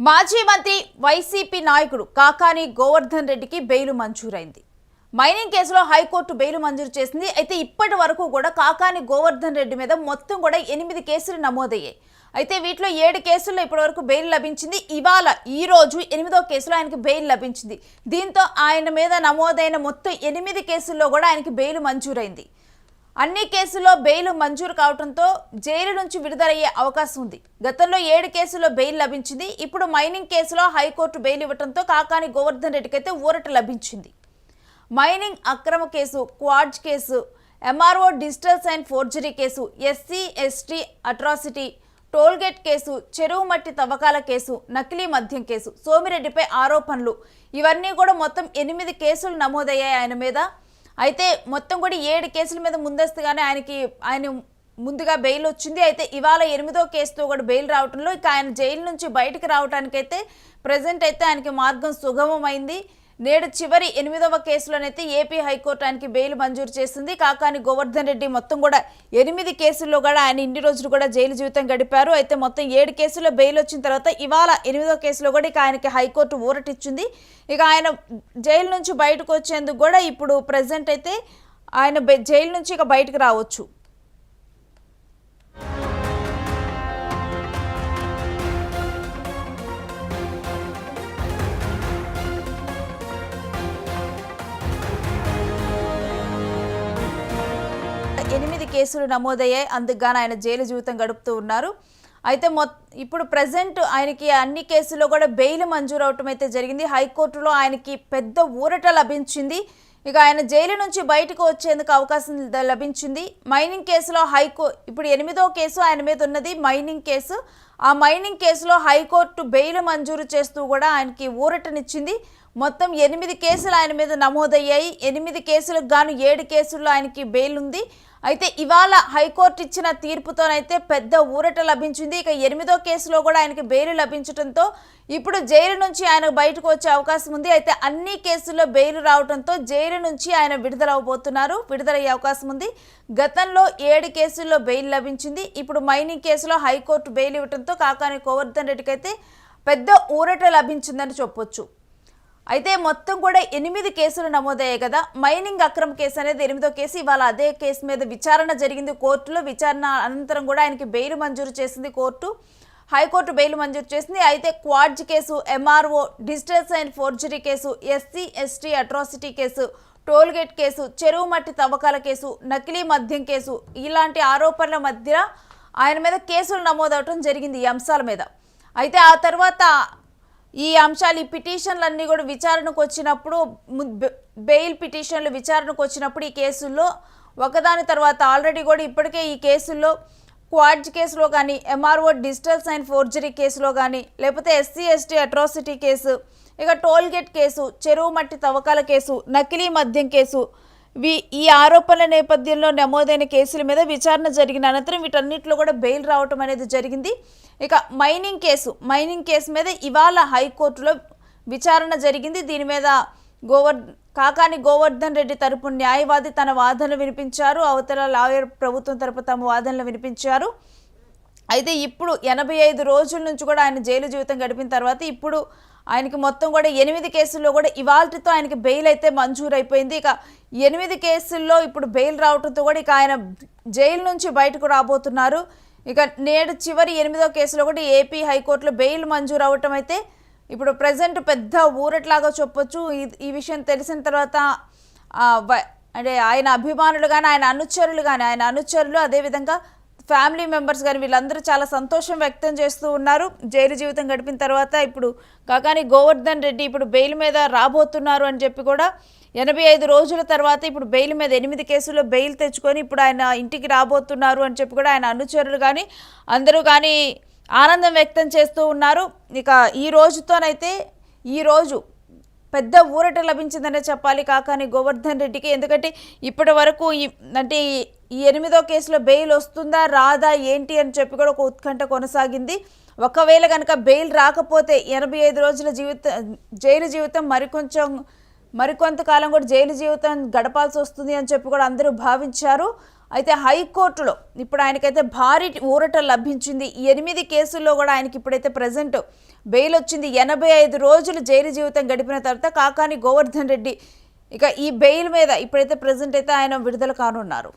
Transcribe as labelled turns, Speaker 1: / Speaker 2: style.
Speaker 1: మాజీ మంత్రి వైసీపీ నాయకుడు కాకాని గోవర్ధన్ రెడ్డికి బెయిల్ మంజూరైంది. మైనింగ్ కేసులో హైకోర్టు బెయిల్ మంజూరు చేసింది. అయితే ఇప్పటి వరకు కూడా కాకాని గోవర్ధన్ రెడ్డి మీద మొత్తం కూడా 8 కేసులు నమోదయ్యాయి. అయితే వీటిలో 7 కేసుల్లో ఇప్పటివరకు బెయిల్ లభించింది. ఇవాళ ఈ రోజు 8వ కేసులో ఆయనకి బెయిల్ లభించింది. దీంతో ఆయన మీద నమోదైన మొత్తం 8 కేసుల్లో కూడా ఆయనకి బెయిల్ మంజూరైంది. అన్ని కేసుల్లో బెయిల్ మంజూరు కావడంతో జైలు నుంచి విడుదలయ్యే అవకాశం ఉంది. గతంలో 7 కేసుల్లో బెయిల్ లభించింది. ఇప్పుడు మైనింగ్ కేసులో హైకోర్టు బెయిల్ ఇవ్వడంతో కాకాని గోవర్ధన్ రెడ్డికి అయితే ఊరట లభించింది. మైనింగ్ అక్రమ case, quartz case, MRO digital sign forgery case, SC ST atrocity, tollgate case, చెరువు మట్టి తవ్వకాల కేసు, నకిలీ మద్యం కేసు, సోమిరెడ్డిపై ఆరోపణలు, ఇవన్నీ కూడా మొత్తం 8 కేసులు నమోదయ్యాయి ఆయన మీద. అయితే మొత్తం కూడా 7 కేసుల మీద ముందస్తుగానే ఆయన ముందుగా బెయిల్ వచ్చింది. అయితే ఇవాళ 8వ కేసుతో కూడా బెయిల్ రావడంలో ఇక ఆయన జైలు నుంచి బయటకు రావడానికైతే ప్రజెంట్ అయితే ఆయనకి మార్గం సుగమమైంది. నేడు చివరి 8వ కేసులోనైతే ఏపీ హైకోర్టు ఆయనకి బెయిల్ మంజూరు చేసింది. కాకాని గోవర్ధన్ రెడ్డి మొత్తం కూడా 8 కేసుల్లో కూడా ఆయన ఇన్ని రోజులు కూడా జైలు జీవితం గడిపారు. అయితే మొత్తం 7 కేసుల్లో బెయిల్ వచ్చిన తర్వాత ఇవాళ 8వ కేసులో కూడా ఇక ఆయనకి హైకోర్టు ఊరటిచ్చింది. ఇక ఆయన జైలు నుంచి బయటకు వచ్చేందుకు కూడా ఇప్పుడు ప్రజెంట్ అయితే ఆయన జైలు నుంచి ఇక బయటకు రావచ్చు. ఎనిమిది కేసులు నమోదయ్యాయి. అందుకుగాను ఆయన జైలు జీవితం గడుపుతూ ఉన్నారు. అయితే ఇప్పుడు ప్రజెంట్ ఆయనకి అన్ని కేసుల్లో కూడా బెయిల్ మంజూరు అవటం అయితే జరిగింది. హైకోర్టులో ఆయనకి పెద్ద ఊరట లభించింది. ఇక ఆయన జైలు నుంచి బయటకు వచ్చేందుకు అవకాశం లభించింది. మైనింగ్ కేసులో ఇప్పుడు 8వ కేసు ఆయన మీద ఉన్నది మైనింగ్ కేసు. ఆ మైనింగ్ కేసులో హైకోర్టు బెయిల్ మంజూరు చేస్తూ కూడా ఆయనకి ఊరటనిచ్చింది. మొత్తం 8 కేసులు ఆయన మీద నమోదయ్యాయి. 8 కేసులకు గాను 7 కేసుల్లో ఆయనకి బెయిల్ ఉంది. అయితే ఇవాళ హైకోర్టు ఇచ్చిన తీర్పుతోనైతే పెద్ద ఊరట లభించింది. ఇక 8వ కేసులో కూడా ఆయనకి బెయిల్ లభించడంతో ఇప్పుడు జైలు నుంచి ఆయన బయటకు వచ్చే అవకాశం ఉంది. అయితే అన్ని కేసుల్లో బెయిల్ రావడంతో జైలు నుంచి ఆయన విడుదలయ్యే అవకాశం ఉంది. గతంలో 7 కేసుల్లో బెయిల్ లభించింది. ఇప్పుడు మైనింగ్ కేసులో హైకోర్టు బెయిల్ ఇవ్వడంతో కాకాని గోవర్ధన్ రెడ్డికి అయితే పెద్ద ఊరట లభించిందని చెప్పొచ్చు. అయితే మొత్తం కూడా 8 కేసులు నమోదయ్యాయి కదా. మైనింగ్ అక్రమ కేసు అనేది 8వ కేసు. ఇవాళ అదే కేసు మీద విచారణ జరిగింది కోర్టులో. విచారణ అనంతరం కూడా ఆయనకి బెయిల్ మంజూరు చేసింది కోర్టు. హైకోర్టు బెయిల్ మంజూరు చేసింది. అయితే quartz case, MRO digital sign forgery case, SC ST atrocity case, tollgate case, చెరువు మట్టి తవ్వకాల కేసు, నకిలీ మద్యం కేసు, ఇలాంటి ఆరోపణల మధ్య ఆయన మీద కేసులు నమోదవటం జరిగింది ఈ అంశాల మీద. అయితే ఆ తర్వాత ఈ అంశాలు, ఈ పిటిషన్లన్నీ కూడా విచారణకు వచ్చినప్పుడు, బెయిల్ పిటిషన్లు విచారణకు వచ్చినప్పుడు ఈ కేసుల్లో ఒకదాని తర్వాత ఆల్రెడీ కూడా ఇప్పటికే ఈ కేసుల్లో క్వాడ్జ్ కేసులో కానీ, ఎంఆర్ఓ డిజిటల్ సైన్ ఫోర్జరీ కేసులో కానీ, లేకపోతే ఎస్సీ ఎస్టీ అట్రాసిటీ కేసు, ఇక టోల్గేట్ కేసు, చెరువు మట్టి తవ్వకాల కేసు, నకిలీ మద్యం కేసు, ఈ ఆరోపణల నేపథ్యంలో నమోదైన కేసుల మీద విచారణ జరిగిన అనంతరం వీటన్నిటిలో కూడా బెయిల్ రావటం అనేది జరిగింది. ఇక మైనింగ్ కేసు మీద ఇవాళ హైకోర్టులో విచారణ జరిగింది. దీని మీద కాకాని గోవర్ధన్ రెడ్డి తరపు న్యాయవాది తన వాదనలు వినిపించారు. అవతల లాయర్ ప్రభుత్వం తరపు తమ వాదనలు వినిపించారు. అయితే ఇప్పుడు 85 రోజుల నుంచి కూడా ఆయన జైలు జీవితం గడిపిన తర్వాత ఇప్పుడు ఆయనకి మొత్తం కూడా 8 కేసుల్లో కూడా ఇవాల్టితో ఆయనకి బెయిల్ అయితే మంజూరు అయిపోయింది. ఇక 8 కేసుల్లో ఇప్పుడు బెయిల్ రావడంతో కూడా ఇక ఆయన జైలు నుంచి బయటకు రాబోతున్నారు. ఇక నేడు చివరి 8వ కేసులో కూడా ఏపీ హైకోర్టులో బెయిల్ మంజూరు అవటం అయితే ఇప్పుడు ప్రజెంట్ పెద్ద ఊరట్లాగా చెప్పొచ్చు. ఈ విషయం తెలిసిన తర్వాత అంటే ఆయన అభిమానులు కానీ, ఆయన అనుచరులు అదేవిధంగా ఫ్యామిలీ మెంబర్స్ కానీ వీళ్ళందరూ చాలా సంతోషం వ్యక్తం చేస్తూ ఉన్నారు. జైలు జీవితం గడిపిన తర్వాత ఇప్పుడు కాకాని గోవర్ధన్ రెడ్డి ఇప్పుడు బెయిల్ మీద రాబోతున్నారు అని చెప్పి కూడా 85 రోజుల తర్వాత ఇప్పుడు బెయిల్ మీద 8 కేసుల్లో బెయిల్ తెచ్చుకొని ఇప్పుడు ఆయన ఇంటికి రాబోతున్నారు అని చెప్పి కూడా ఆయన అనుచరులు కానీ అందరూ కానీ ఆనందం వ్యక్తం చేస్తూ ఉన్నారు. ఇక ఈ రోజు పెద్ద ఊరట లభించిందనే చెప్పాలి కాకాని గోవర్ధన్ రెడ్డికి. ఎందుకంటే ఇప్పటి వరకు అంటే ఈ 8వ కేసులో బెయిల్ వస్తుందా రాదా ఏంటి అని చెప్పి కూడా ఒక ఉత్కంఠ కొనసాగింది. ఒకవేళ కనుక బెయిల్ రాకపోతే 85 రోజుల జైలు జీవితం మరికొంతకాలం కూడా జైలు జీవితం గడపాల్సి వస్తుంది అని చెప్పి కూడా అందరూ భావించారు. అయితే హైకోర్టులో ఇప్పుడు ఆయనకైతే భారీ ఊరట లభించింది. 8 కేసుల్లో కూడా ఆయనకి ఇప్పుడైతే ప్రెజెంట్ బెయిల్ వచ్చింది. 85 రోజులు జైలు జీవితం గడిపిన తర్వాత కాకాని గోవర్ధన్ రెడ్డి ఇక ఈ బెయిల్ మీద ఇప్పుడైతే ప్రెజెంట్ అయితే ఆయన విడుదల కానున్నారు.